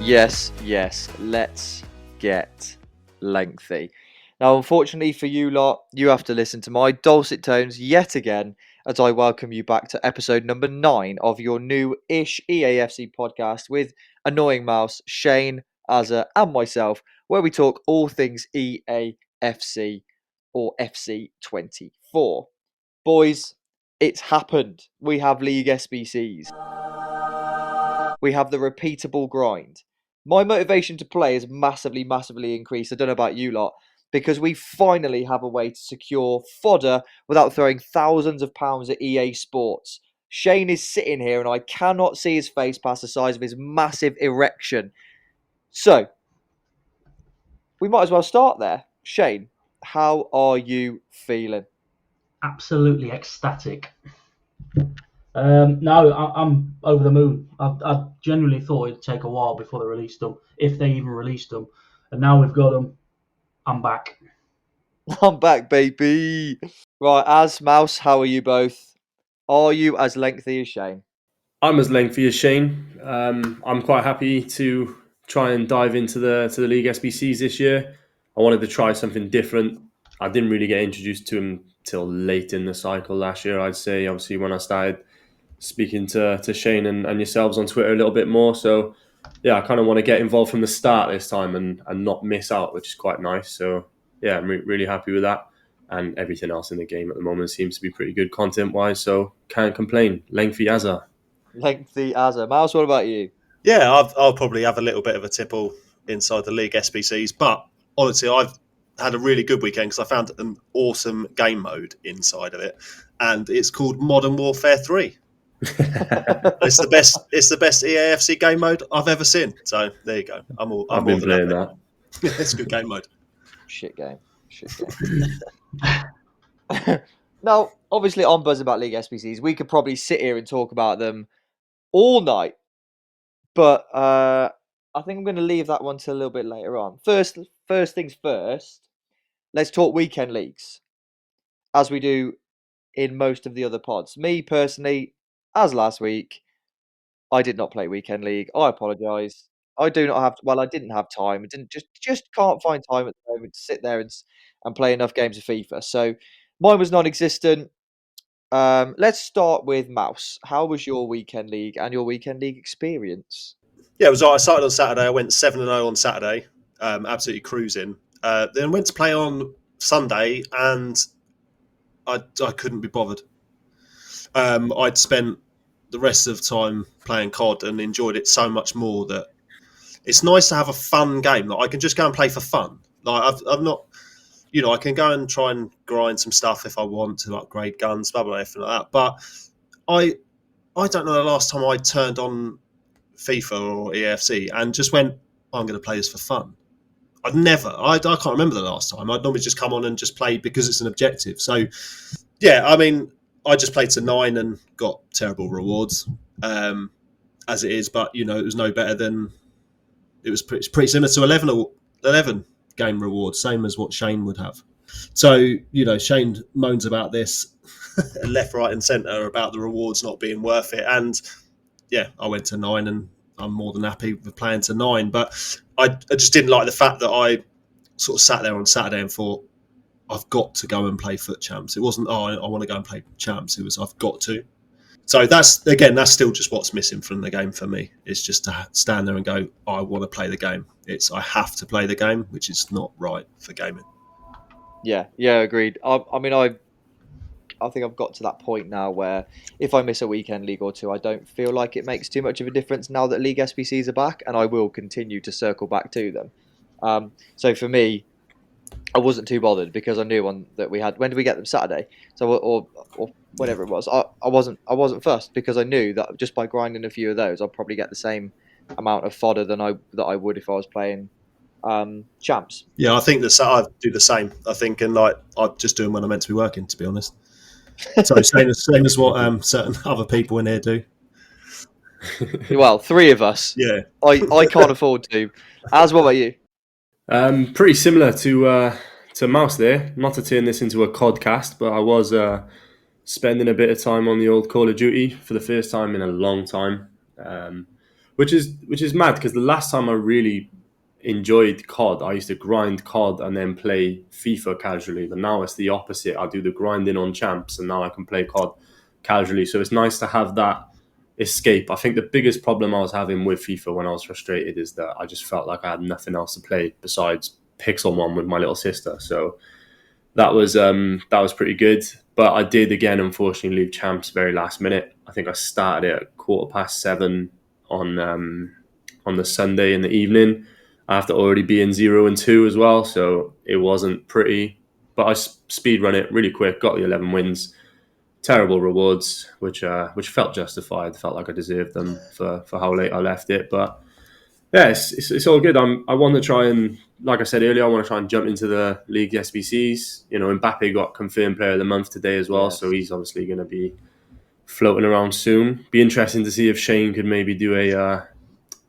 Yes, let's get lengthy. Now, unfortunately for you lot, you have to listen to my dulcet tones yet again as I welcome you back to episode number 9 of your new-ish EAFC podcast with Annoying Mouse, Shane, AZZA, and myself, where we talk all things EAFC or FC24. Boys, it's happened. We have League SBCs. We have the repeatable grind. My motivation to play has massively increased. I don't know about you lot, because we finally have a way to secure fodder without throwing thousands of pounds at EASports. Shane is sitting here and I cannot see his face past the size of his massive erection. So, we might as well start there. Shane, how are you feeling? Absolutely ecstatic. No, I'm over the moon. I genuinely thought it'd take a while before they released them, if they even released them. And now we've got them. I'm back. I'm back, baby. Right, Az, Mouse, how are you both? Are you as lengthy as Shane? I'm as lengthy as Shane. I'm quite happy to try and dive into the League SBCs this year. I wanted to try something different. I didn't really get introduced to them till late in the cycle last year, I'd say. Obviously, when I started speaking to Shane and yourselves on Twitter a little bit more. So, yeah, I kind of want to get involved from the start this time and not miss out, which is quite nice. So, yeah, I'm really happy with that. And everything else in the game at the moment seems to be pretty good content-wise. So, can't complain. Lengthy AZZA. Lengthy AZZA. Mouse, what about you? Yeah, I'll probably have a little bit of a tipple inside the League SBCs, but honestly, I've had a really good weekend because I found an awesome game mode inside of it, and it's called Modern Warfare 3. It's the best EAFC game mode I've ever seen. So there you go. I've been playing that. It's a good game mode. Shit game. Now, obviously, I'm buzzing about League SBCs. We could probably sit here and talk about them all night, but I think I'm going to leave that one till a little bit later on. First things first, let's talk weekend leagues, as we do in most of the other pods. Me, personally, as last week, I did not play weekend league. I apologise. I didn't have time. I didn't just can't find time at the moment to sit there and play enough games of FIFA. So mine was non-existent. Let's start with Mouse. How was your weekend league and your weekend league experience? Yeah, it was. I started on Saturday. I went 7-0 on Saturday. Absolutely cruising. Then went to play on Sunday, and I couldn't be bothered. I'd spent the rest of the time playing COD and enjoyed it so much more that it's nice to have a fun game that I can just go and play for fun. Like I've not, I can go and try and grind some stuff if I want to upgrade guns, blah blah, everything like that. But I don't know the last time I turned on FIFA or EAFC and just went, I'm going to play this for fun. I can't remember the last time. I'd normally just come on and just play because it's an objective. So, yeah, I mean, I just played to 9 and got terrible rewards, as it is. But, it was no better than... It was pretty similar to 11 game rewards, same as what Shane would have. So, Shane moans about this left, right and centre about the rewards not being worth it. And, yeah, I went to 9 and I'm more than happy with playing to 9. But I just didn't like the fact that I sort of sat there on Saturday and thought, I've got to go and play Foot Champs. It wasn't, I want to go and play Champs. It was, I've got to. So that's still just what's missing from the game for me. It's just to stand there and go, I want to play the game. I have to play the game, which is not right for gaming. Yeah, agreed. I think I've got to that point now where if I miss a weekend league or two, I don't feel like it makes too much of a difference now that League SBCs are back, and I will continue to circle back to them. So for me, I wasn't too bothered because I knew that we had. When did we get them? Saturday. So or whatever it was. I wasn't fussed because I knew that just by grinding a few of those, I'd probably get the same amount of fodder that I would if I was playing champs. Yeah, I think that I do the same. I think, and I'm just doing when I'm meant to be working, to be honest. So same as what certain other people in here do. Well, 3 of us. Yeah, I can't afford to. Az, what about you? Pretty similar to Mouse there. Not to turn this into a codcast, but I was spending a bit of time on the old Call of Duty for the first time in a long time. which is mad because the last time I really enjoyed COD, I used to grind COD and then play FIFA casually. But now it's the opposite. I do the grinding on champs, and now I can play COD casually. So it's nice to have that escape. I think the biggest problem I was having with FIFA when I was frustrated is that I just felt like I had nothing else to play besides Pixel 1 with my little sister. So that was pretty good. But I did again, unfortunately, leave champs very last minute. I think I started it at 7:15 on the Sunday in the evening. I have to already be in 0 and 2 as well, so it wasn't pretty. But I speed run it really quick, got the 11 wins. Terrible rewards, which felt justified. Felt like I deserved them for how late I left it. But yeah, it's all good. I want to try and, like I said earlier, I want to try and jump into the League SBCs. You know, Mbappe got confirmed Player of the Month today as well, so he's obviously going to be floating around soon. Be interesting to see if Shane could maybe do a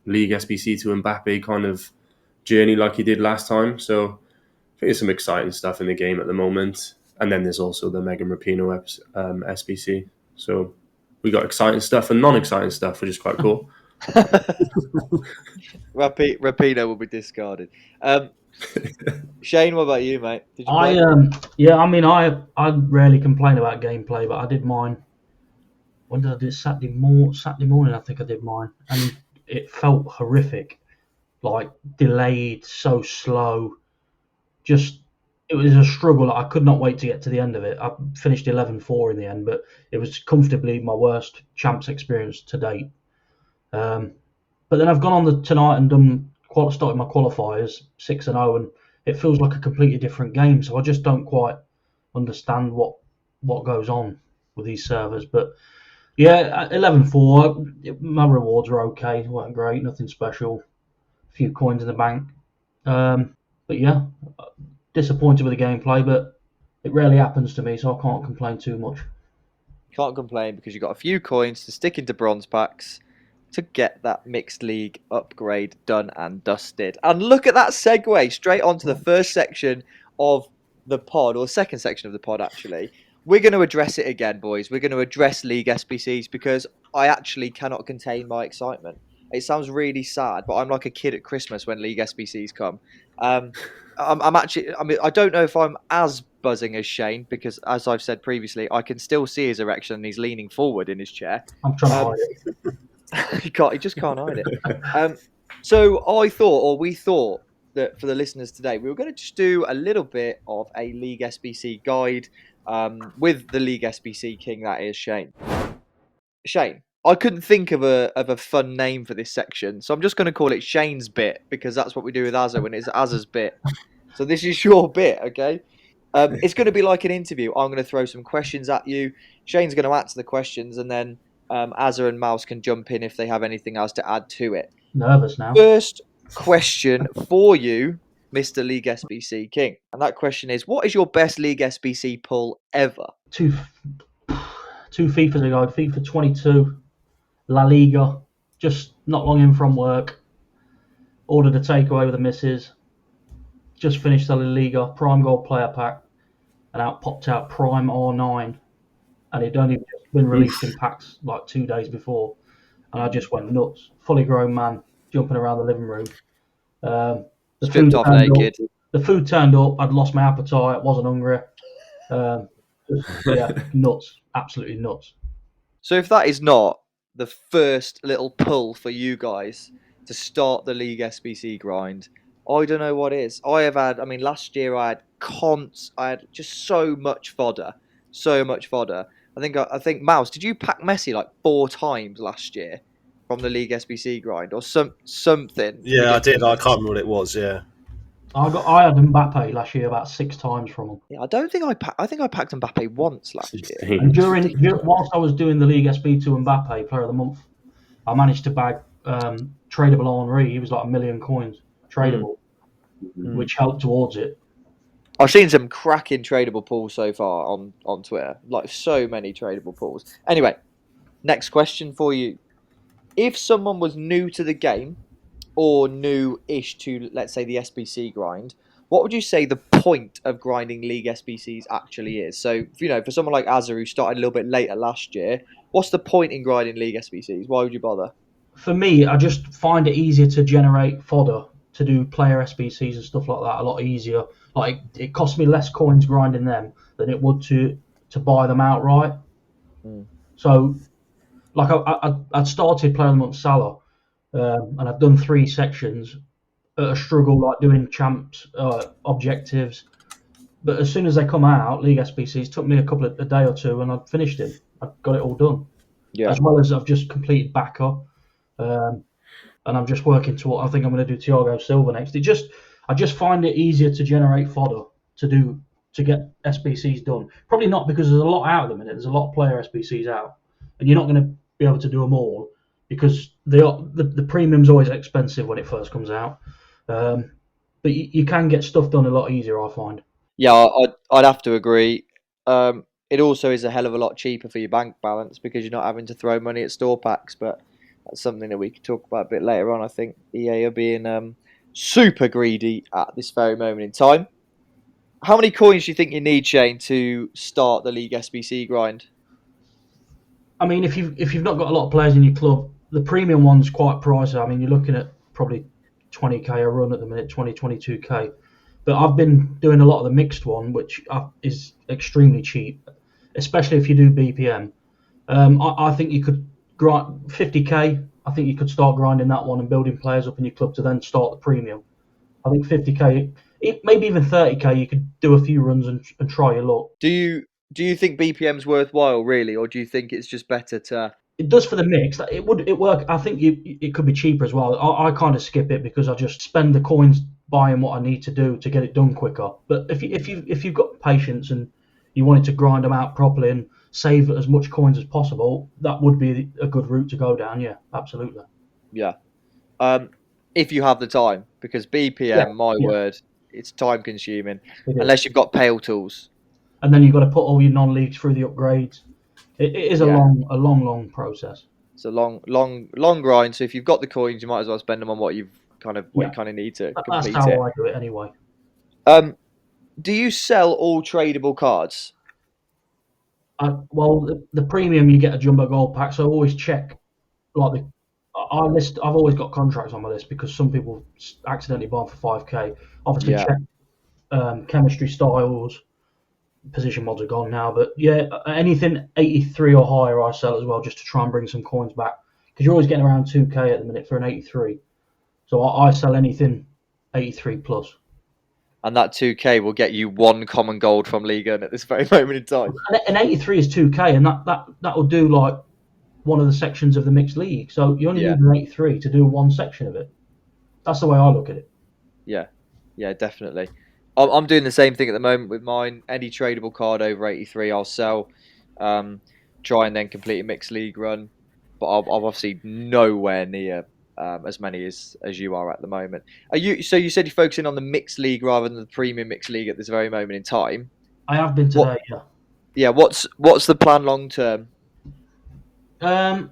League SBC to Mbappe kind of journey like he did last time. So I think there's some exciting stuff in the game at the moment. And then there's also the Megan Rapinoe SBC. So we got exciting stuff and non-exciting stuff, which is quite cool. Rapinoe will be discarded. Shane, what about you, mate? Did you play? I rarely complain about gameplay, but I did mine. When did I do it? Saturday morning, I think I did mine, and it felt horrific. Like delayed, so slow. Just it was a struggle. I could not wait to get to the end of it. I finished 11-4 in the end, but it was comfortably my worst champs experience to date. But then I've gone on tonight and started my qualifiers 6-0, and it feels like a completely different game. So I just don't quite understand what goes on with these servers. But yeah, 11-4. My rewards were okay. They weren't great. Nothing special. A few coins in the bank. But yeah, disappointed with the gameplay, but it rarely happens to me, so I can't complain too much. Can't complain because you got a few coins to stick into bronze packs to get that mixed league upgrade done and dusted. And look at that segue straight onto the first section of the pod, or the second section of the pod, actually. We're going to address it again, boys. We're going to address League SBCs because I actually cannot contain my excitement. It sounds really sad, but I'm like a kid at Christmas when League SBCs come. I don't know if I'm as buzzing as Shane because, as I've said previously, I can still see his erection and he's leaning forward in his chair. I'm trying to hide it. He just can't hide it. So we thought that for the listeners today, we were going to just do a little bit of a League SBC guide with the League SBC king, that is Shane. Shane, I couldn't think of a fun name for this section, so I'm just going to call it Shane's bit because that's what we do with AZZA when it's AZZA's bit. So this is your bit, okay? It's going to be like an interview. I'm going to throw some questions at you. Shane's going to answer the questions, and then AZZA and Mouse can jump in if they have anything else to add to it. Nervous now. First question for you, Mr. League SBC King. And that question is, what is your best League SBC pull ever? Two FIFAs ago, FIFA 22, La Liga, just not long in from work, ordered a takeaway with the missus, just finished the La Liga, Prime Gold player pack, and out popped out Prime R9, and it'd only just been released in packs like 2 days before, and I just went nuts. Fully grown man, jumping around the living room. Stripped off naked. The food turned up, I'd lost my appetite, wasn't hungry. Nuts, absolutely nuts. So if that is not the first little pull for you guys to start the League SBC grind, I don't know what is. Last year I had just so much fodder. I think Mouse, did you pack Messi like 4 times last year from the League SBC grind or something? Yeah, I did. I can't remember what it was. Yeah. I had Mbappe last year about 6 times from him. Yeah, I think I packed Mbappe once last year. And whilst I was doing the League SB to Mbappe Player of the Month, I managed to bag tradable Henry. He was like 1 million coins tradable, which helped towards it. I've seen some cracking tradable pools so far on Twitter. Like so many tradable pools. Anyway, next question for you. If someone was new to the game, or new-ish to, let's say, the SBC grind, what would you say the point of grinding League SBCs actually is? So, for someone like AZZA who started a little bit later last year, what's the point in grinding League SBCs? Why would you bother? for me, I just find it easier to generate fodder to do player SBCs and stuff like that a lot easier. Like it costs me less coins grinding them than it would to buy them outright. So, like I'd started playing them on Salah, and I've done 3 sections at a struggle, like doing champs objectives. But as soon as they come out, League SBCs, took me a day or two, and I'd finished it. I got it all done. Yeah. As well as I've just completed Backer, and I'm just working to what I think I'm going to do Thiago Silva next. I just find it easier to generate fodder to get SBCs done. Probably not because there's a lot out at the minute. There's a lot of player SBCs out, and you're not going to be able to do them all because the premium's always expensive when it first comes out. But you can get stuff done a lot easier, I find. Yeah, I'd have to agree. It also is a hell of a lot cheaper for your bank balance because you're not having to throw money at store packs. But that's something that we can talk about a bit later on. I think EA are being super greedy at this very moment in time. How many coins do you think you need, Shane, to start the League SBC grind? I mean, if you've not got a lot of players in your club, the premium one's quite pricey. I mean, you're looking at probably 20k a run at the minute, 22k. But I've been doing a lot of the mixed one, which is extremely cheap, especially if you do BPM. I think you could grind 50k. I think you could start grinding that one and building players up in your club to then start the premium. I think 50k, maybe even 30k, you could do a few runs and try your luck. Do you think BPM's worthwhile, really, or do you think it's just better to? It does for the mix. It work. I think it could be cheaper as well. I kind of skip it because I just spend the coins buying what I need to do to get it done quicker. But if you've got patience and you wanted to grind them out properly and save as much coins as possible, that would be a good route to go down. Yeah, absolutely. Yeah. If you have the time, because BPM, word, it's time consuming unless you've got pale tools. And then you've got to put all your non-leagues through the upgrades. It is a long process. It's a long grind. So if you've got the coins, you might as well spend them on what you kind of need to complete it. That's how I do it anyway. Do you sell all tradable cards? Well, the premium you get a jumbo gold pack, so I always check. Like I've always got contracts on my list because some people accidentally buy them for 5k. Obviously, check chemistry styles. Position mods are gone now, but anything 83 or higher I sell as well, just to try and bring some coins back, because you're always getting around 2k at the minute for an 83. So I sell anything 83 plus. And that 2k will get you 1 common gold from Liga at this very moment in time. An 83 is 2k, and that will do like one of the sections of the mixed league. So you only need an 83 to do one section of it. That's the way I look at it. Yeah, definitely. I'm doing the same thing at the moment with mine. Any tradable card over 83, I'll sell. Try and then complete a mixed league run. But I'm obviously nowhere near as many as you are at the moment. So you said you're focusing on the mixed league rather than the premium mixed league at this very moment in time. I have been today. Yeah. What's the plan long term? Well,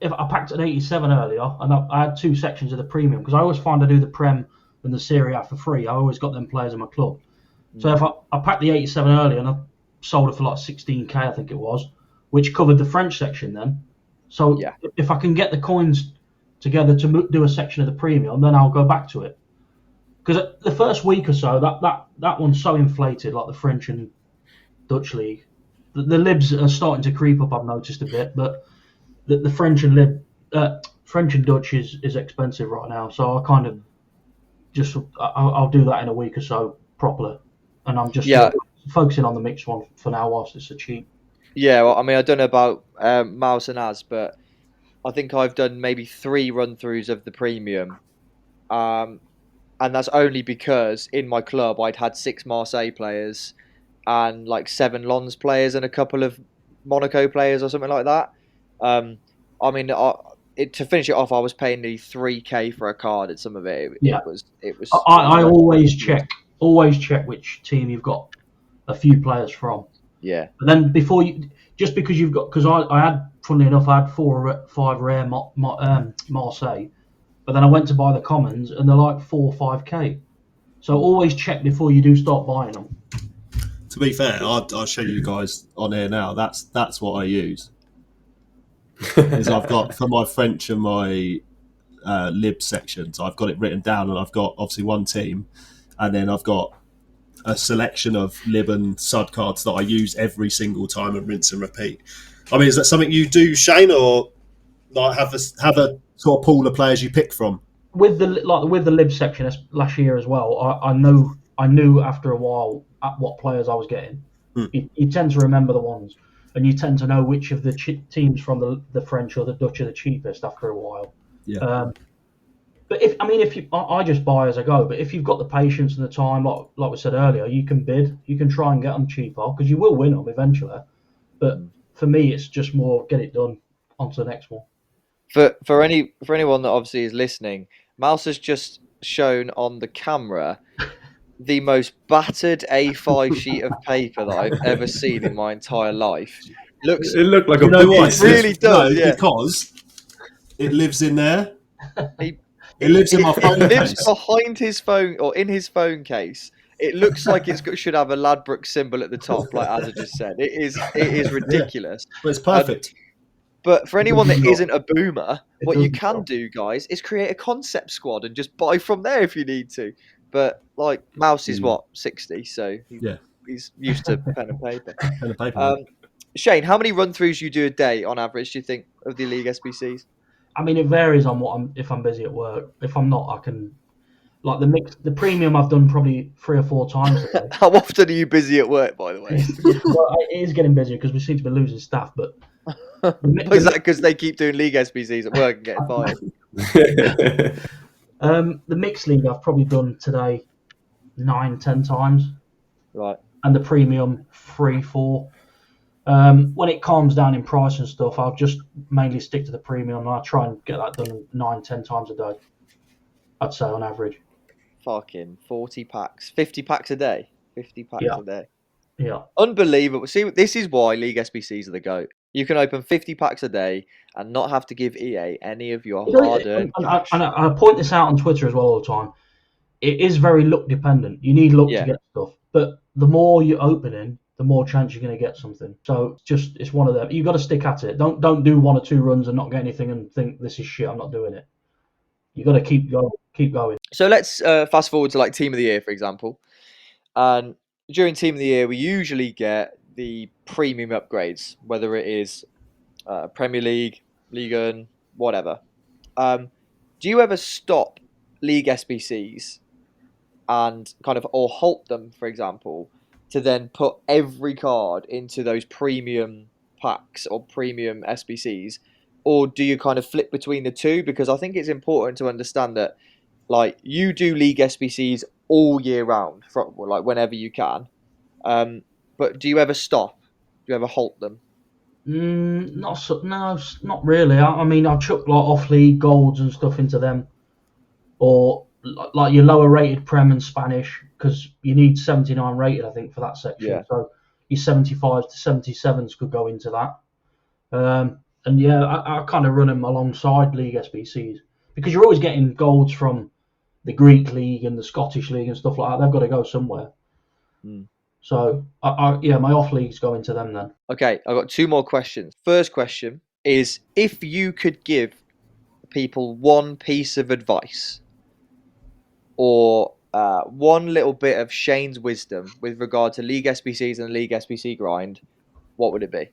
if I packed an 87 earlier, and I had 2 sections of the premium because I always find I do the Prem and the Serie A for free. I always got them players in my club. So if I packed the 87 earlier and I sold it for like 16k, I think it was, which covered the French section then. So if I can get the coins together to do a section of the premium, then I'll go back to it. Because the first week or so, that one's so inflated, like the French and Dutch league. The libs are starting to creep up, I've noticed a bit, but the French and French and Dutch is expensive right now. So I kind of I'll do that in a week or so properly, and I'm just focusing on the mixed one for now whilst it's so cheap. Yeah, well, I mean, I don't know about Mouse and Az, but I think I've done maybe 3 run-throughs of the premium, and that's only because in my club I'd had 6 Marseille players and like 7 Lens players and a couple of Monaco players or something like that. I mean, to finish it off, I was paying nearly 3k for a card at some of it. It was. I always check which team you've got a few players from. Yeah. But then just because you've got, because I had, funnily enough, I had 4 or 5 rare Marseille, but then I went to buy the commons and they're like 4 or 5k. So always check before you do start buying them. To be fair, I'll show you guys on here now. That's what I use. is I've got for my French and my lib sections, I've got it written down, and I've got obviously one team, and then I've got a selection of lib and sud cards that I use every single time and rinse and repeat. I mean, is that something you do, Shane, or like have a sort of pool of players you pick from? With the lib section last year as well, I knew after a while at what players I was getting. You tend to remember the ones, and you tend to know which of the teams from the French or the Dutch are the cheapest after a while. Yeah. But I just buy as I go. But if you've got the patience and the time, like we said earlier, you can bid. You can try and get them cheaper because you will win them eventually. But for me, it's just more get it done, on to the next one. For anyone that obviously is listening, Mouse has just shown on the camera the most battered A5 sheet of paper that I've ever seen in my entire life. It looked like you know what? It really does, yeah. Because it lives in there. It lives in my phone It lives case. behind his phone or in his phone case. It looks like should have a Ladbrokes symbol at the top, like AZZA just said. It is ridiculous. But it's perfect. But for anyone that isn't a boomer, what you can do, guys, is create a concept squad and just buy from there if you need to. But like Mouse is 60, so he's used to pen and paper. Pen and paper. Shane, how many run-throughs do you do a day on average, do you think, of the League SBCs? I mean, it varies on if I'm busy at work. If I'm not, I can like the premium I've done probably 3 or 4 times today. How often are you busy at work, by the way? Well, it is getting busier because we seem to be losing staff. But is that because they keep doing League SBCs at work and getting fired? The mixed league I've probably done today 9-10 times. Right. And the premium 3-4. When it calms down in price and stuff, I'll just mainly stick to the premium and I'll try and get that done 9-10 times a day, I'd say on average. Fucking 40 packs. 50 packs a day. 50 packs a day. Yeah. Unbelievable. See, this is why League SBCs are the GOAT. You can open 50 packs a day and not have to give EA any of your hard-earned cash. And I point this out on Twitter as well all the time. It is very luck dependent. You need luck to get stuff. But the more you open in, the more chance you're going to get something. So it's one of them. You've got to stick at it. Don't do 1 or 2 runs and not get anything and think this is shit, I'm not doing it. You've got to keep going. So let's fast forward to like Team of the Year, for example. And during Team of the Year, we usually get the premium upgrades, whether it is Premier League, Ligue 1, whatever. Do you ever stop League SBCs and kind of, or halt them, for example, to then put every card into those premium packs or premium SBCs? Or do you kind of flip between the two? Because I think it's important to understand that, like, you do League SBCs all year round, like whenever you can. But do you ever stop? Do you ever halt them? No, not really. I mean, I'll chuck like off-league golds and stuff into them, or like your lower rated Prem and Spanish, because you need 79 rated, I think, for that section. Yeah. So your 75s to 77s could go into that. And yeah, I kind of run them alongside League SBCs because you're always getting golds from the Greek League and the Scottish League and stuff like that. They've got to go somewhere. So, my off leagues go into them then. Okay, I've got 2 more questions. First question is, if you could give people one piece of advice or one little bit of Shane's wisdom with regard to League SBCs and the League SBC grind, what would it be?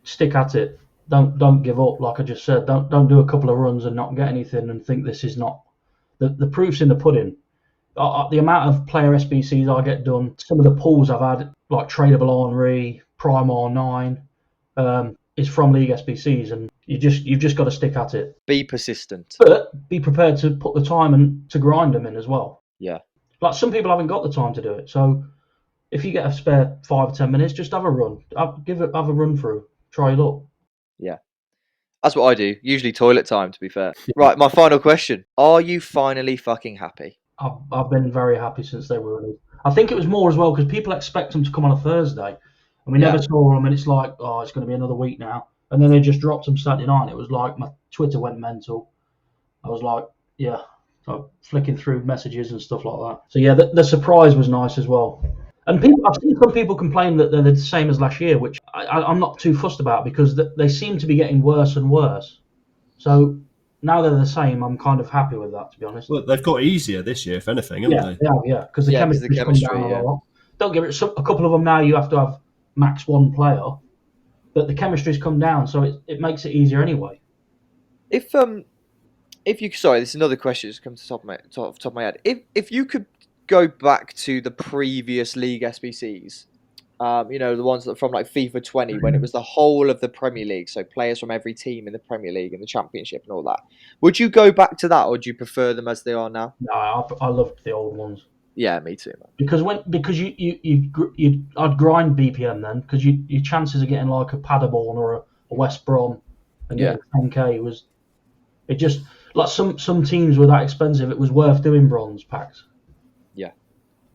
Stick at it. Don't give up. Like I just said, don't do a couple of runs and not get anything and think this is not the proof's in the pudding. The amount of player SBCs I get done, some of the pools I've had, like Tradable Henry, Prime R9, is from League SBCs, and you've just got to stick at it. Be persistent. But be prepared to put the time and to grind them in as well. Yeah. Like some people haven't got the time to do it, so if you get a spare 5 or 10 minutes, just have a run. Have a run through. Try your luck. Yeah. That's what I do. Usually toilet time, to be fair. Right, my final question. Are you finally fucking happy? I've been very happy since they were released. I think it was more as well because people expect them to come on a Thursday, and we never saw them, and it's like, oh, it's going to be another week now. And then they just dropped them Saturday night. It was like my Twitter went mental. I was like, so flicking through messages and stuff like that. So yeah, the surprise was nice as well. And I've seen some people complain that they're the same as last year, which I'm not too fussed about because they seem to be getting worse and worse. So now they're the same. I'm kind of happy with that, to be honest. Well, they've got easier this year, if anything, haven't they? Yeah, because the chemistry's come down a lot. Don't give it a couple of them now. You have to have max one player, but the chemistry's come down, so it makes it easier anyway. If you sorry, this is another question that's come to the top of my head. If you could go back to the previous League SBCs, the ones that from like FIFA 20 when it was the whole of the Premier League, so players from every team in the Premier League and the Championship and all that. Would you go back to that, or do you prefer them as they are now? No, I loved the old ones. Yeah, me too, man. Because I'd grind BPM then because your chances of getting like a Paderborn or a West Brom and getting 10k was it just like some teams were that expensive. It was worth doing bronze packs. Yeah.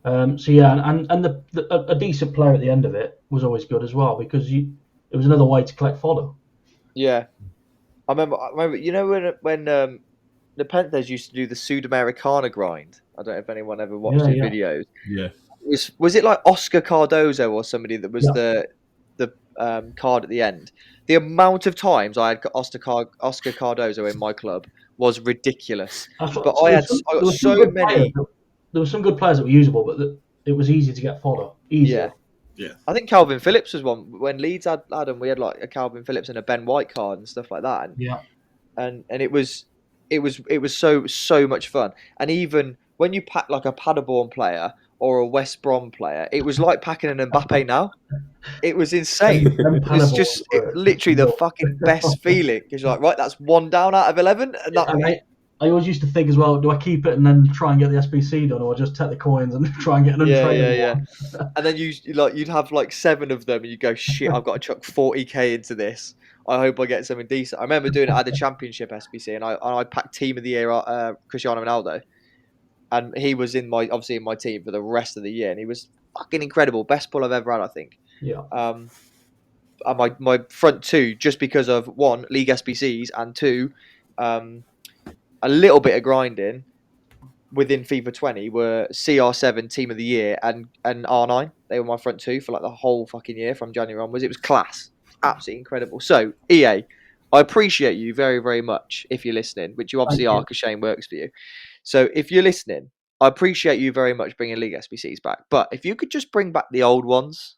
And a decent player at the end of it was always good as well because it was another way to collect fodder. Yeah, I remember. You know when the Panthers used to do the Sudamericana grind. I don't know if anyone ever watched his videos. Yeah. Was it like Oscar Cardozo or somebody that was the card at the end? The amount of times I had Oscar Cardozo in my club was ridiculous. But I had so many. There were some good players that were usable, but it was easy to get fodder. Easier. Yeah. I think Calvin Phillips was one. When Leeds had him, we had like a Calvin Phillips and a Ben White card and stuff like that. And it was so much fun. And even when you pack like a Paderborn player or a West Brom player, it was like packing an Mbappe now. It was insane. It was just literally the fucking best feeling. Because you're like, right, that's 1 down out of 11. And I always used to think as well, do I keep it and then try and get the SBC done, or just take the coins and try and get an untradeable one? And then you'd have like 7 of them, and you go, shit, I've got to chuck 40k into this. I hope I get something decent. I remember doing it at the Championship SBC, and I packed Team of the Year Cristiano Ronaldo, and he was obviously in my team for the rest of the year, and he was fucking incredible, best pull I've ever had, I think. Yeah. And my front two, just because of 1, League SBCs, and 2, a little bit of grinding within FIFA 20 were CR7 Team of the Year and R9. They were my front 2 for like the whole fucking year from January onwards. It was class. Absolutely incredible. So, EA, I appreciate you very, very much if you're listening, which you obviously are because Shane works for you. So, if you're listening, I appreciate you very much bringing League SBCs back. But if you could just bring back the old ones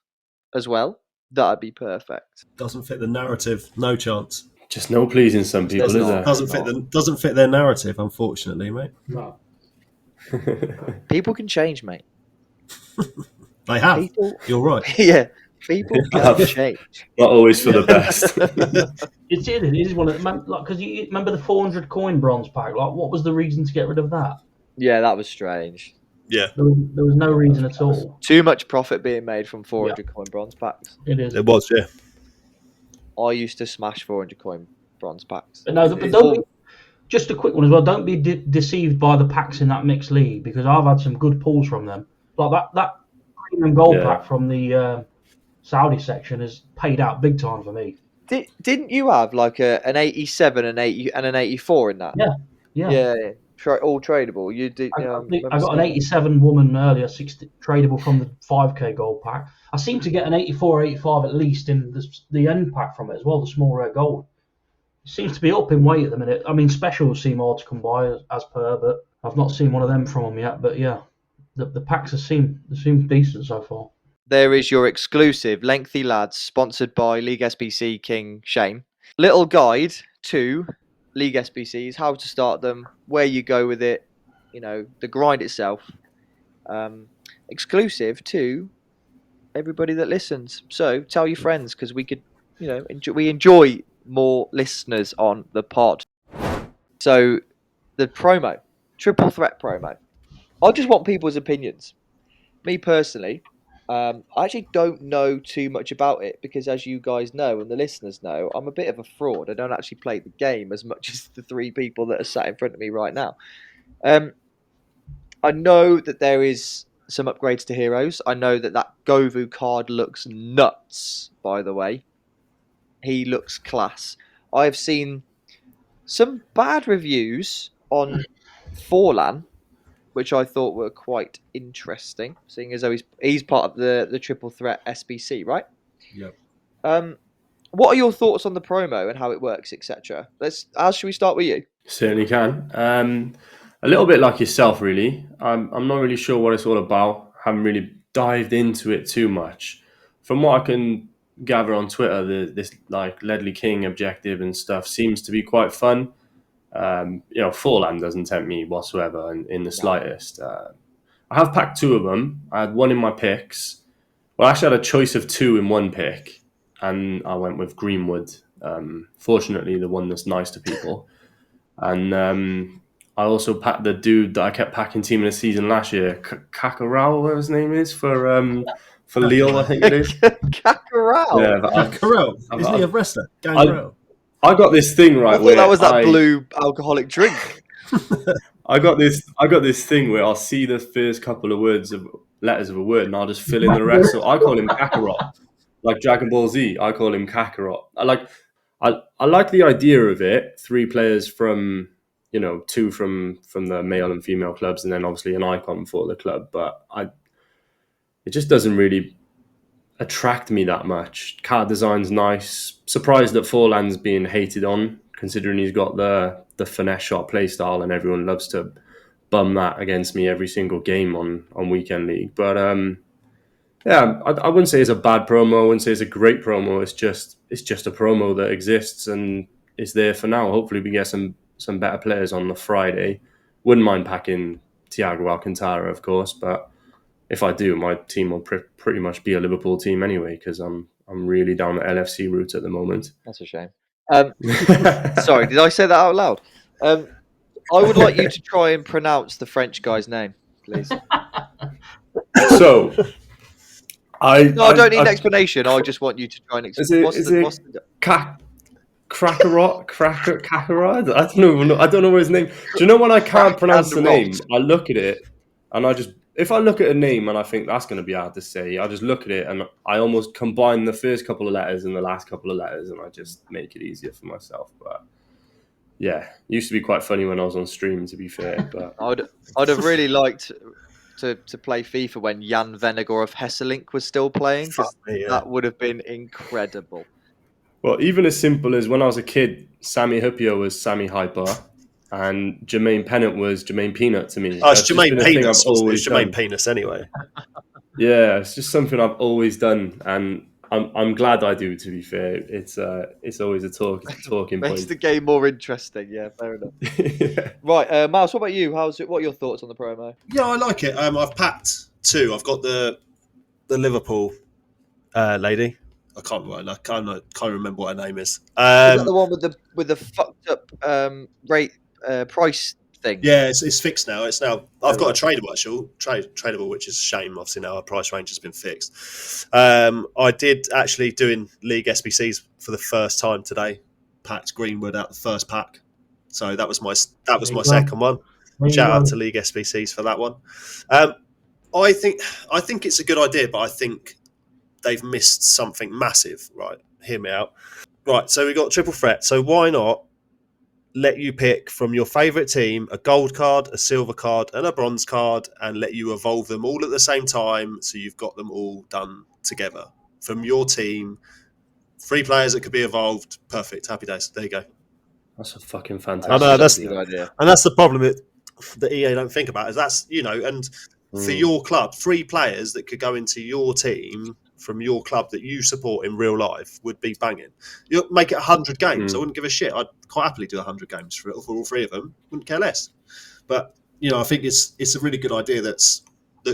as well, that'd be perfect. Doesn't fit the narrative, no chance. Just no pleasing some people, is there? Doesn't fit their narrative, unfortunately, mate. No. People can change, mate. They have. You're right. Yeah. People can change. Not always for the best. It is one of because you remember the 400 coin bronze pack. Like, what was the reason to get rid of that? Yeah, that was strange. Yeah, there was no reason at all. Too much profit being made from 400 coin bronze packs. It is. It was, yeah. I used to smash 400 coin bronze packs. But no, but don't be, just a quick one as well. Don't be deceived by the packs in that mixed league because I've had some good pulls from them. Like that premium gold pack from the Saudi section has paid out big time for me. Didn't you have like an 87 and an 84 in that? Yeah. All tradable. You did. I got an 87 woman earlier, 60 tradable from the 5k gold pack. I seem to get an 84, 85 at least in the end pack from it as well, the small rare gold. It seems to be up in weight at the minute. I mean, specials seem hard to come by as per, but I've not seen one of them from them yet. But yeah, the packs seem decent so far. There is your exclusive Lengthy Lads, sponsored by League SBC King Shane. Little guide to League SBCs, how to start them, where you go with it, the grind itself. Exclusive to everybody that listens. So tell your friends because we could, we enjoy more listeners on the pod. So the promo, triple threat promo. I just want people's opinions. Me personally, I actually don't know too much about it because, as you guys know and the listeners know, I'm a bit of a fraud. I don't actually play the game as much as the 3 people that are sat in front of me right now. I know that there is some upgrades to heroes. I know that Govu card looks nuts, by the way. He looks class. I've seen some bad reviews on Forlan which I thought were quite interesting, seeing as though he's part of the Triple Threat SBC, right? Yep. What are your thoughts on the promo and how it works, etc.? Al, should we start with you? Certainly can. A little bit like yourself, really. I'm not really sure what it's all about. Haven't really dived into it too much. From what I can gather on Twitter, this like Ledley King objective and stuff seems to be quite fun. Foreland doesn't tempt me whatsoever in the slightest. I have packed 2 of them. I had one in my picks. Well, I actually had a choice of 2 in one pick, and I went with Greenwood. Fortunately, the one that's nice to people. And I also packed the dude that I kept packing team in the season last year, Kakarao, whatever his name is, for Lille, I think it is. Kakarao? Yeah, Carell. Isn't he a wrestler? Gangrel. I got this thing right I thought where that was that blue alcoholic drink. I got this thing where I'll see the first couple of letters of a word, and I'll just fill in the rest. So I call him Kakarot, like Dragon Ball Z. I call him Kakarot. I like the idea of it. 3 players from 2 from the male and female clubs, and then obviously an icon for the club. But it just doesn't really attract me that much. Card design's nice. Surprised that Forlan's being hated on, considering he's got the finesse shot play style, and everyone loves to bum that against me every single game on Weekend League. But I wouldn't say it's a bad promo. I wouldn't say it's a great promo. It's just a promo that exists and is there for now. Hopefully we get some better players on the Friday. Wouldn't mind packing Thiago Alcantara, of course, but if I do, my team will pretty much be a Liverpool team anyway, because I'm really down the LFC route at the moment. That's a shame. Sorry, did I say that out loud? I would like you to try and pronounce the French guy's name, please. So, I don't need an explanation. I just want you to try and explain. Kakarot? I don't know what his name. Do you know when I can't pronounce the name? I look at it and if I look at a name and I think that's going to be hard to say, I just look at it and I almost combine the first couple of letters and the last couple of letters, and I just make it easier for myself. But yeah, it used to be quite funny when I was on stream, to be fair. But I'd have really liked to play FIFA when Jan Vennegoor of Hesselink was still playing, because that would have been incredible. Well, even as simple as when I was a kid, Sammy Hupio was Sammy Hyper, and Jermaine Pennant was Jermaine Peanut to me. Oh, it's Jermaine Penis. It's Jermaine Penis anyway. Yeah, it's just something I've always done, and I'm glad I do. To be fair, it's always a talking point. Makes the game more interesting. Yeah, fair enough. Yeah. Right, Miles, what about you? What are your thoughts on the promo? Yeah, I like it. I've packed 2. I've got the Liverpool lady. I can't remember what her name is. Is that the one with the fucked up price thing? Yeah, it's fixed now. I've got a tradable, which is a shame. Obviously now our price range has been fixed. I did actually doing League SBCs for the first time today. Packed Greenwood out the first pack, so that was my second one. Shout out to League SBCs for that one. I think it's a good idea, but I think they've missed something massive. Right, hear me out. Right, so we got triple threat. So why not let you pick from your favourite team a gold card, a silver card, and a bronze card, and let you evolve them all at the same time, so you've got them all done together from your team. 3 players that could be evolved. Perfect. Happy days. There you go. That's a fucking fantastic. I know that's a good idea, and that's the problem that EA don't think about. Is that's and for your club, 3 players that could go into your team from your club that you support in real life would be banging. You make it 100 games. I wouldn't give a shit. I'd quite happily do 100 games for all 3 of them. Wouldn't care less. But I think it's a really good idea that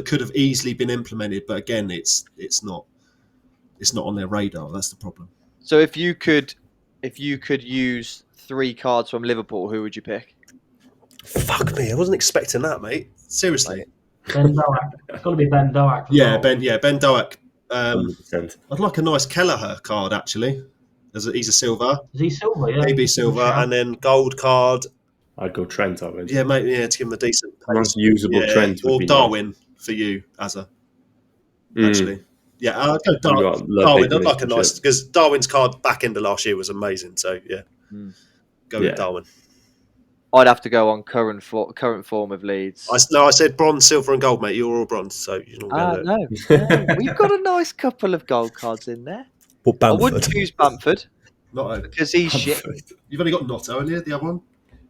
could have easily been implemented. But again, it's not on their radar. That's the problem. So if you could use 3 cards from Liverpool, who would you pick? Fuck me, I wasn't expecting that, mate. Seriously. Ben Doak. It's got to be Ben Doak. Yeah, Ben Doak. 100%. I'd like a nice Kelleher card, actually. He's a silver. Is he silver? Yeah. Maybe silver. And then gold card. I'd go Trent, I would. Yeah, mate. Yeah, to give him a decent nice usable Trent. Or Darwin nice for you, AZZA. Actually. Yeah, I'd go Darwin. I'd like a nice... Because Darwin's card back end of last year was amazing. So, yeah. Go with Darwin. I'd have to go on current form of Leeds. I said bronze, silver, and gold, mate. You're all bronze, so you're not going to No, we've got a nice couple of gold cards in there. Well, I would Bamford. choose Bamford Not because he's shit. You've only got Notto, haven't you? The other one.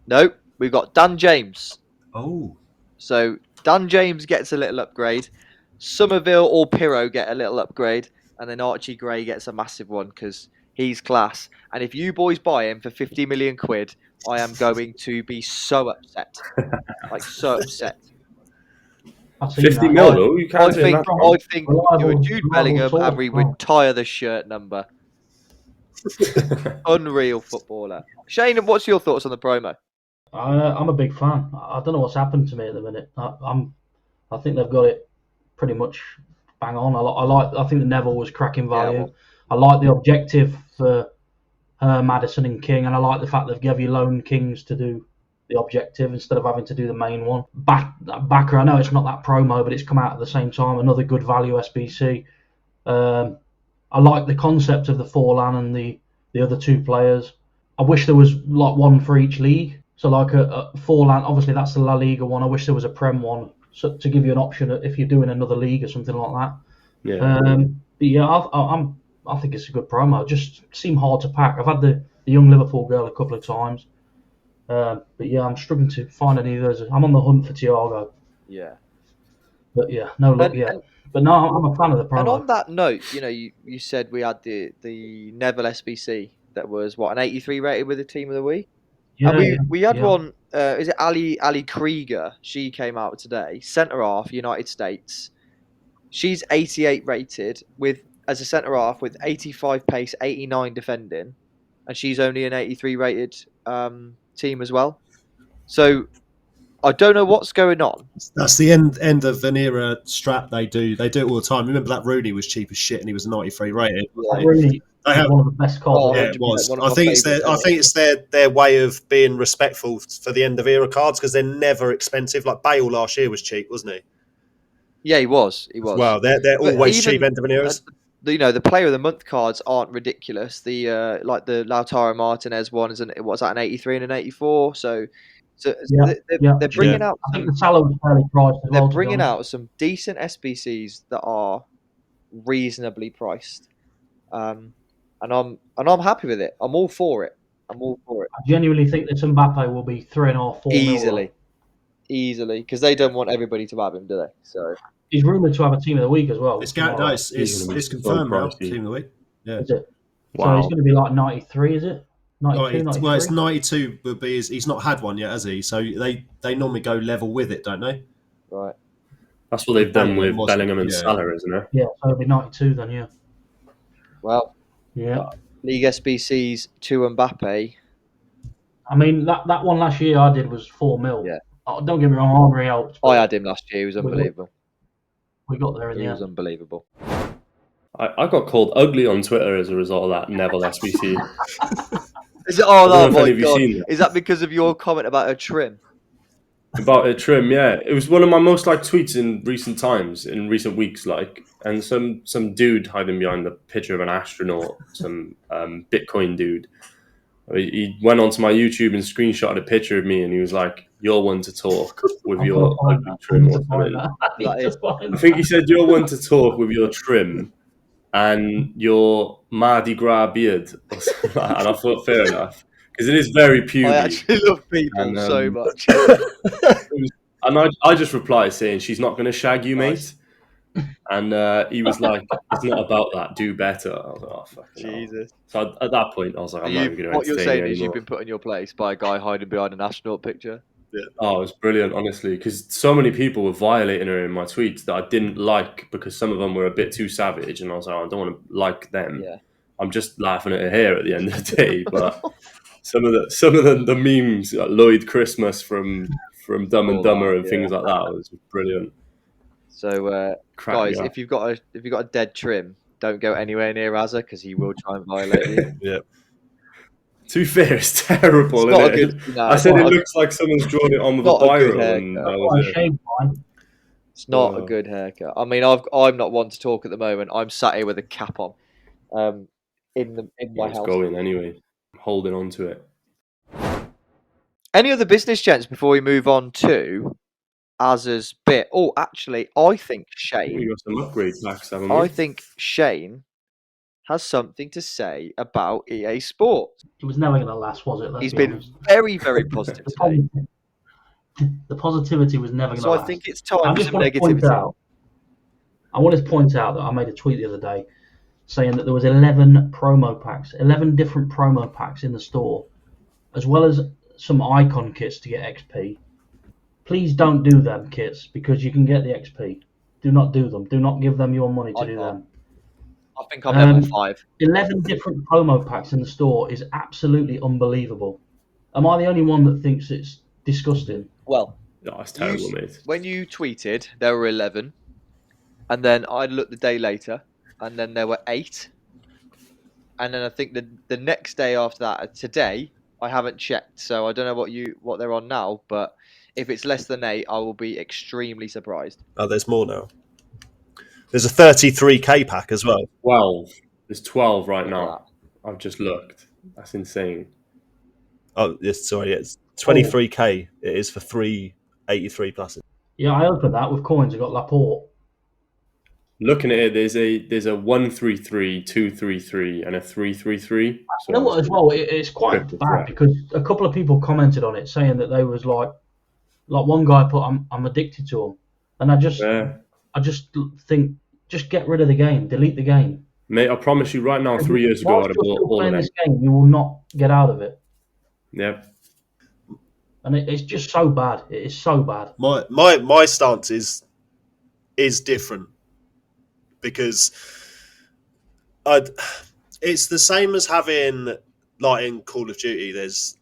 No, we've got Dan James. Oh, So Dan James gets a little upgrade. Somerville or Pirro get a little upgrade, and then Archie Gray gets a massive one because he's class. And if you boys buy him for 50 million quid, I am going to be so upset, like so upset. I've seen 50 that. mil, though? You I can't say think that. we do a Jude Bellingham and we retire the shirt number. Unreal footballer. Shane, what's your thoughts on the promo? I'm a big fan. I don't know what's happened to me at the minute. I think they've got it pretty much bang on. I think the Neville was cracking value. Yeah, well, I like the objective for Maddison and King, and I like the fact they've given you lone Kings to do the objective instead of having to do the main one. Backer, I know it's not that promo, but it's come out at the same time. Another good value SBC. I like the concept of the Forlan and the other two players. I wish there was like one for each league. So like a Forlan, obviously that's the La Liga one. I wish there was a Prem one, so to give you an option if you're doing another league or something like that. Yeah. But yeah, I think it's a good promo. It just seemed hard to pack. I've had the young Liverpool girl a couple of times. But yeah, I'm struggling to find any of those. I'm on the hunt for Thiago. yeah. But yeah, no luck yet. But no, I'm a fan of the promo. And on that note, you said we had the Neville SBC that was an 83 rated with the team of the week. Yeah, And we had yeah. one. Is it Ali Krieger? She came out today. Centre half, United States. She's 88 rated as a centre half with 85 pace, 89 defending, and she's only an 83 rated team as well. So I don't know what's going on. that's the end of an era strap. They do it all the time. Remember that Rooney was cheap as shit and he was 93 rated. Yeah. Really, They have, one of the best cards. yeah, 100%, it was. one of I my think it's favourite their way of being respectful for the end of era cards because they're never expensive. Like Bale last year was cheap, wasn't he? Yeah, he was. Well, they're But always even- cheap end of an eras. The player of the month cards aren't ridiculous. The like the Lautaro Martinez one is an 83 and an 84. So Yeah, they're bringing out. I think the Salah was fairly priced as well. They're to be bringing honest. out some decent SBCs that are reasonably priced, and I'm happy with it. I'm all for it. I genuinely think that Mbappe will be 3.5, 4 mil. Easily, because they don't want everybody to have him, do they? So He's rumoured to have a team of the week as well. It's tomorrow. it's confirmed now. pricey. Team of the week. Yeah. Is it? So Wow. he's going to be like 93, is it? 92, Oh, 93? well, it's 92 would be he's not had one yet, has he? So they normally go level with it, don't they? right. That's what they've done with Bellingham Bellingham and yeah. Salah, isn't it? Yeah, so it'll be 92 then, yeah. Well, Yeah. League SBCs to Mbappe. I mean, that one last year I did was 4 mil. Yeah. Oh, don't get me wrong, Henry helped. but I had him last year. He was unbelievable. We got there in the He end. was unbelievable. I got called ugly on Twitter as a result of that Neville SBC. Is it? I Oh, don't know if my any of you God! seen that. Is that because of your comment about a trim? About a trim, yeah. It was one of my most liked tweets in recent times, in recent weeks, and some dude hiding behind the picture of an astronaut, some Bitcoin dude. He went onto my YouTube and screenshotted a picture of me, and he was like, "You're one to talk with your ugly trim." Or something. I think he said, "You're one to talk with your trim and your Mardi Gras beard." Or something like that. And I thought, fair enough, because it is very puny. I actually love people And, so much. And I just replied saying, "She's not going to shag you, mate." And he was like, "It's not about that. Do better." I was like, "Oh, fucking hell." Jesus. So at that point, I was like, "I'm not even going to What you're entertain saying you is you've anymore." been put in your place by a guy hiding behind an astronaut picture. Oh, it was brilliant, honestly, because so many people were violating her in my tweets that I didn't like because some of them were a bit too savage, and I was like, I don't want to like them. Yeah. I'm just laughing at her hair at the end of the day. But some of the memes, like Lloyd Christmas from Dumb and Dumber and things like that, was brilliant. So, Crack guys, me up. if you've got a dead trim, don't go anywhere near AZZA because he will try and violate you. Yeah. To be fair, it's terrible. It's not Isn't a it? good. No, I said it's it not a- looks like someone's drawn it on with a Not a good biro. And haircut. that was I it. shaved mine. It's not a good haircut. I mean, I'm not one to talk at the moment. I'm sat here with a cap on, in my It's house. going anyway. I'm holding on to it. Any other business, gents, before we move on to AZZA's bit? Oh, actually, I think We Shane. got some upgrade packs, haven't I we? think Shane has something to say about EA Sports. It was never going to last, was it? Let's He's be been honest. very, very positive today. The positivity was never going to So last. I think it's I time for just some want to point negativity. out. I want to point out that I made a tweet the other day saying that there was 11 promo packs, 11 different promo packs in the store, as well as some icon kits to get XP. Please don't do them kits because you can get the XP. Do not do them. Do not give them your money to do them. I think I'm level 5. 11 different promo packs in the store is absolutely unbelievable. Am I the only one that thinks it's disgusting? Well, No, it's terrible, mate. when you tweeted, there were 11, and then I looked the day later, and then there were 8, and then I think the next day after that, today, I haven't checked, so I don't know what they're on now, but if it's less than 8, I will be extremely surprised. Oh, there's more now. There's a 33k pack as well. 12. There's 12 right Look at now. I've just looked. That's insane. Oh, yes, sorry, it's 23k. It is for 383 pluses. Yeah, I opened that with coins. I got Laporte. Looking at it, there's a 133, 233, and a 333. You know what? As well, it's quite Triple bad threat. because a couple of people commented on it saying that they was like one guy put, "I'm addicted to them," and I just think, just get rid of the game, delete the game. Mate, I promise you right now, 3 years ago, I'd have bought all of playing them. this game, you will not get out of it, Yeah. and it's just so bad. It is so bad. My stance is different because it's the same as having, like in Call of Duty. There's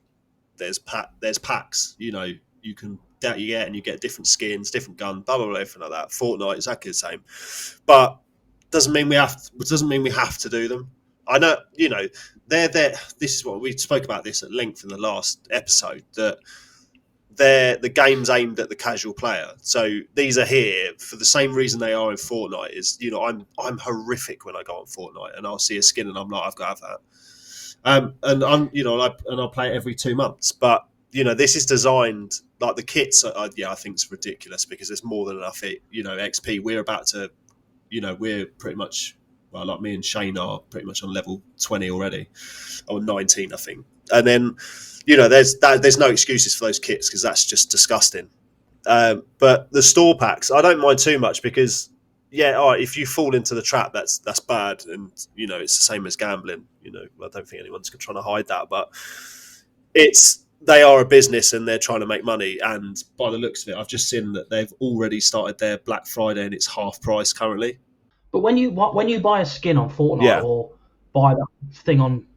packs. You know, you can that you get, and you get different skins, different gun, blah blah blah, everything like that. Fortnite exactly the same, but doesn't mean we have to do them. I know, you know, they're there. This is what we spoke about this at length in the last episode, that the game's aimed at the casual player. So these are here for the same reason they are in Fortnite. Is, you know, I'm horrific when I go on Fortnite and I'll see a skin and I'm like, I've got to have that. And I'm, you know, I'll play it every 2 months. But, you know, this is designed, like the kits. I think it's ridiculous because there's more than enough, you know, XP. We're about to, you know, we're pretty much, well, like me and Shane are pretty much on level 20 already, or 19, I think. And then, you know, there's no excuses for those kits because that's just disgusting. But the store packs, I don't mind too much because, yeah, all right, if you fall into the trap, that's bad, and you know it's the same as gambling. You know, I don't think anyone's trying to hide that, but they are a business and they're trying to make money. And by the looks of it, I've just seen that they've already started their Black Friday and it's half price currently. But when you buy a skin on Fortnite or buy that thing on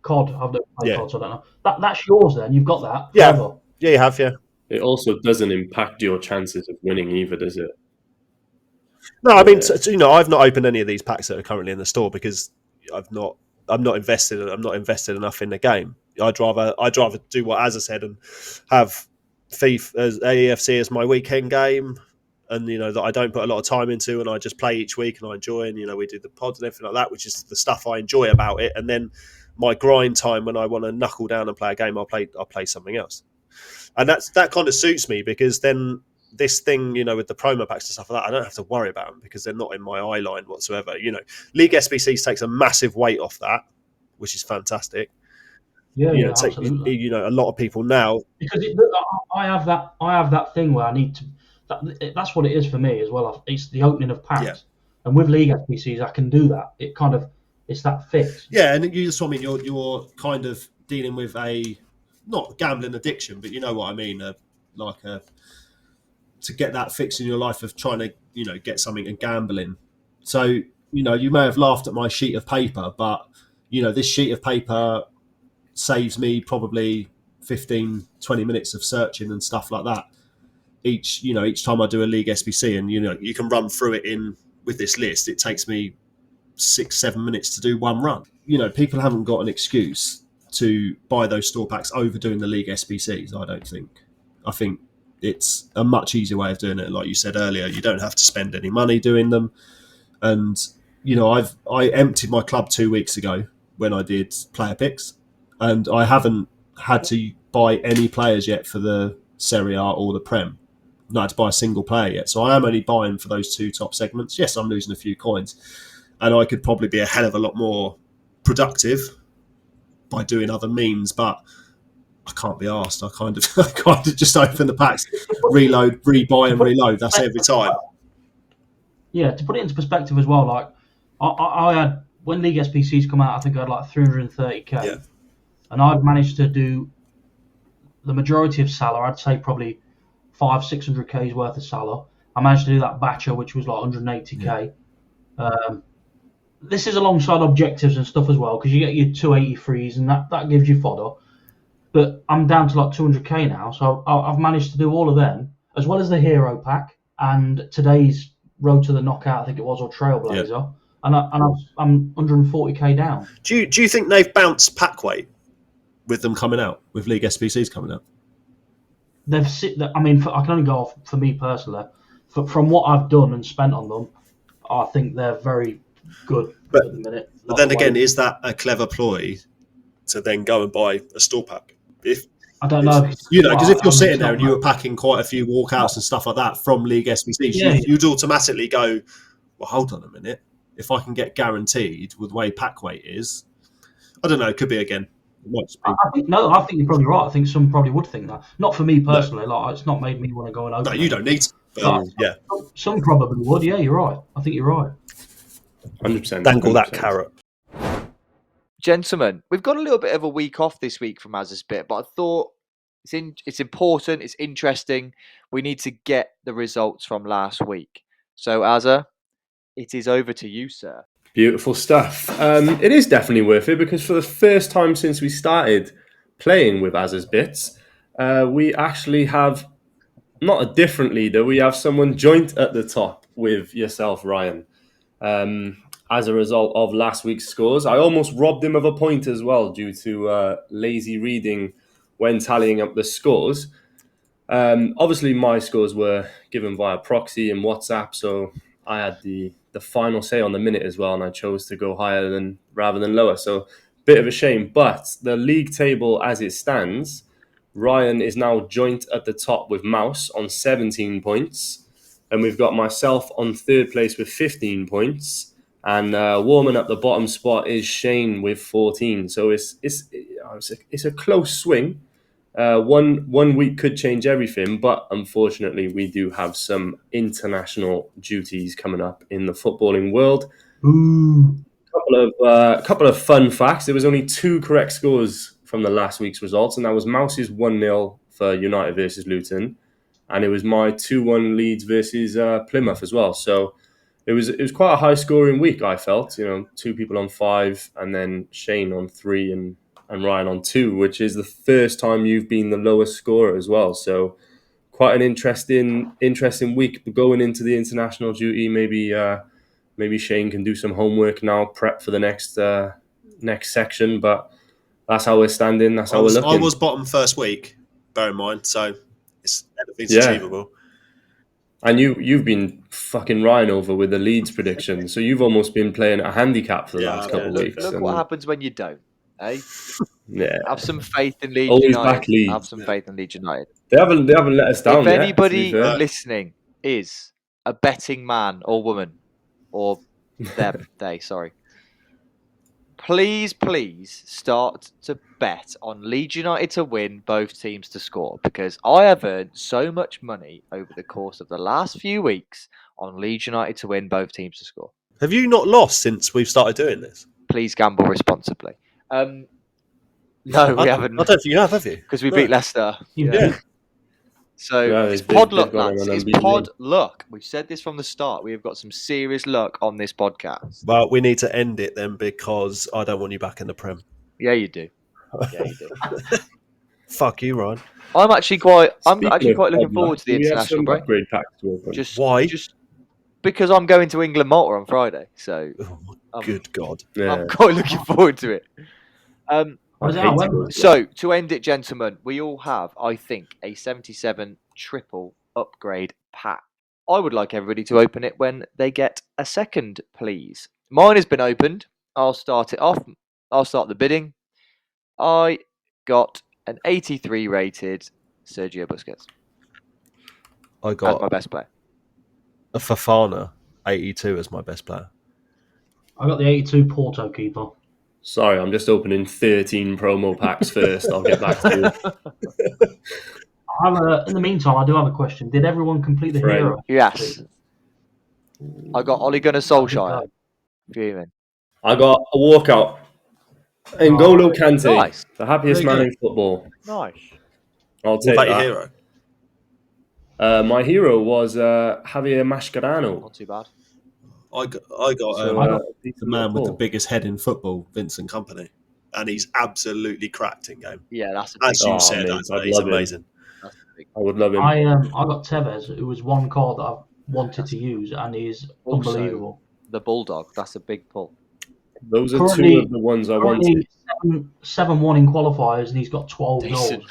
COD, I've never played COD, so I don't know. That's yours then. You've got that forever. Yeah, you have, yeah. It also doesn't impact your chances of winning either, does it? No, I mean, you know, I've not opened any of these packs that are currently in the store because I'm not invested enough in the game. I'd rather do what AZZA said and have FIFA as AEFC as my weekend game, and you know that I don't put a lot of time into, and I just play each week and I enjoy. And you know, we do the pods and everything like that, which is the stuff I enjoy about it. And then my grind time when I want to knuckle down and play a game, I'll play something else. And that kind of suits me because then this thing, you know, with the promo packs and stuff like that, I don't have to worry about them because they're not in my eye line whatsoever. You know, League SBC takes a massive weight off that, which is fantastic. Yeah, you know, absolutely. You know, a lot of people now, because I have that thing where I need to. That's what it is for me as well. It's the opening of packs, and with League SBCs, I can do that. It's that fix. Yeah, and you just, I mean, you're kind of dealing with a not gambling addiction, but you know what I mean, to get that fix in your life of trying to, you know, get something and gambling. So, you know, you may have laughed at my sheet of paper, but you know, this sheet of paper saves me probably 15, 20 minutes of searching and stuff like that. Each time I do a League SBC, and you know, you can run through it with this list. It takes me 6-7 minutes to do one run. You know, people haven't got an excuse to buy those store packs over doing the League SBCs. I don't think. I think it's a much easier way of doing it. Like you said earlier, you don't have to spend any money doing them. And you know, I emptied my club 2 weeks ago when I did player picks, and I haven't had to buy any players yet for the Serie A or the Prem. Not had to buy a single player yet. So I am only buying for those two top segments. Yes, I'm losing a few coins. And I could probably be a hell of a lot more productive by doing other means, but I can't be arsed. I kind of just open the packs, reload, rebuy and reload. That's every time. Yeah, to put it into perspective as well, like I had, when League SBCs come out, I think I had like 330k. Yeah. And I've managed to do the majority of Salah. I'd say probably 500-600k's worth of Salah. I managed to do that Batcher, which was like 180k. This is alongside objectives and stuff as well, because you get your 283s and that gives you fodder. But I'm down to like 200k now, so I've managed to do all of them, as well as the Hero Pack and today's Road to the Knockout, I think it was, or Trailblazer. Yeah. And I'm 140k down. Do you think they've bounced pack weight with them coming out, with League SBCs coming out? I mean, I can only go off for me personally. From what I've done and spent on them, I think they're very good at the minute. But then again, is that a clever ploy to then go and buy a store pack? I don't know. Because if you're sitting there and you were packing quite a few walkouts and stuff like that from League SBCs, you'd automatically go, well, hold on a minute. If I can get guaranteed with the way pack weight is, I don't know, it could be again. I think you're probably right. I think some probably would think that. Not for me personally. No. Like, it's not made me want to go and open. No, you don't need to. But, yeah. Some probably would. Yeah, you're right. I think you're right. 100%. Dangle that carrot. Gentlemen, we've got a little bit of a week off this week from AZZA's bit, but I thought it's important, it's interesting. We need to get the results from last week. So, AZZA, it is over to you, sir. Beautiful stuff. It is definitely worth it, because for the first time since we started playing with AZZA's bits, we actually have not a different leader. We have someone joint at the top with yourself, Ryan. As a result of last week's scores, I almost robbed him of a point as well due to lazy reading when tallying up the scores. Obviously, my scores were given via proxy and WhatsApp, so I had the final say on the minute as well, and I chose to go higher rather than lower. So, bit of a shame. But the league table as it stands, Ryan is now joint at the top with Mouse on 17 points, and we've got myself on third place with 15 points. And warming up the bottom spot is Shane with 14. So it's a close swing. One week could change everything, but unfortunately we do have some international duties coming up in the footballing world. Couple of fun facts. There was only 2 correct scores from the last week's results, and that was Mouse's 1-0 for United versus Luton, and it was my 2-1 Leeds versus Plymouth as well. So it was quite a high scoring week, I felt. 2 people on 5, and then Shane on 3 and Ryan on 2, which is the first time you've been the lowest scorer as well. So quite an interesting week going into the international duty. Maybe Shane can do some homework now, prep for the next section. But that's how we're standing. That's how we're looking. I was bottom first week, bear in mind. So anything's achievable. And you've been fucking Ryan over with the Leeds prediction. So you've almost been playing a handicap for the last couple of weeks. Look what happens when you don't, eh? Yeah. Have some faith in Leeds Always United. Back Leeds. Have some faith in Leeds United. They haven't let us down If yet, anybody listening is a betting man or woman, or sorry, please start to bet on Leeds United to win, both teams to score, because I have earned so much money over the course of the last few weeks on Leeds United to win, both teams to score. Have you not lost since we've started doing this? Please gamble responsibly. No, we haven't. I don't think you have you? Because we beat Leicester. Yeah. So it's pod luck, lads. It's pod luck. We've said this from the start. We have got some serious luck on this podcast. Well, we need to end it then, because I don't want you back in the Prem. Yeah, you do. Fuck you, Ryan. I'm actually quite looking forward to the international break. Why? Just because I'm going to England Malta on Friday. So, good God. I'm quite looking forward to it. So, to end it, gentlemen, we all have, I think, a 77 triple upgrade pack. I would like everybody to open it when they get a second, please. Mine has been opened. I'll start it off. I'll start the bidding. I got an 83 rated Sergio Busquets I as got my best player. a Fofana 82 as my best player. I got the 82 Porto keeper. Sorry, I'm just opening 13 promo packs first. I'll get back to you. In the meantime, I do have a question. Did everyone complete the Right. hero? Yes. I got Ole Gunnar Solskjaer. Fuming. I got a walkout. N'Golo Kante, Nice. the happiest Very man good. in football. Nice. I'll What take about your that. hero? My hero was Javier Mascherano. Not too bad. I got So, the man with the biggest head in football, Vincent Kompany, and he's absolutely cracked in game. Yeah, that's a big As you Oh, said, mate, AZZA, I'd he's love him. amazing. That's a big I would love him. I got Tevez. It was one card that I wanted to use, and he's Also, unbelievable. the Bulldog. That's a big pull. Those are Currently- two of the ones I wanted. 7-1 in qualifiers, and he's got 12 Decent.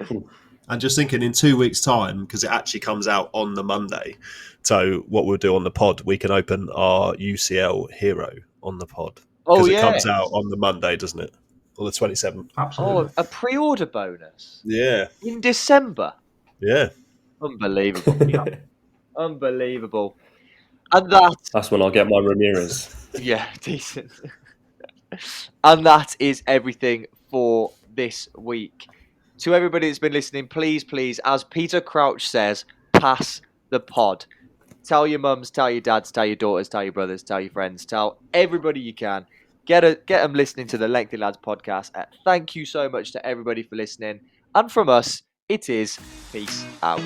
goals. And just thinking in 2 weeks' time, because it actually comes out on the Monday. So what we'll do on the pod, we can open our UCL hero on the pod. Oh, Because yeah. it comes out on the Monday, doesn't it? Or the 27th. Absolutely. Oh, a pre-order bonus Yeah. in December. Yeah. Unbelievable. Unbelievable. And that, That's when I'll get my Ramirez. yeah, decent. And that is everything for this week. To everybody that's been listening, please, as Peter Crouch says, pass the pod. Tell your mums, tell your dads, tell your daughters, tell your brothers, tell your friends, tell everybody you can. Get them listening to the Lengthy Lads podcast. Thank you so much to everybody for listening. And from us, it is peace out.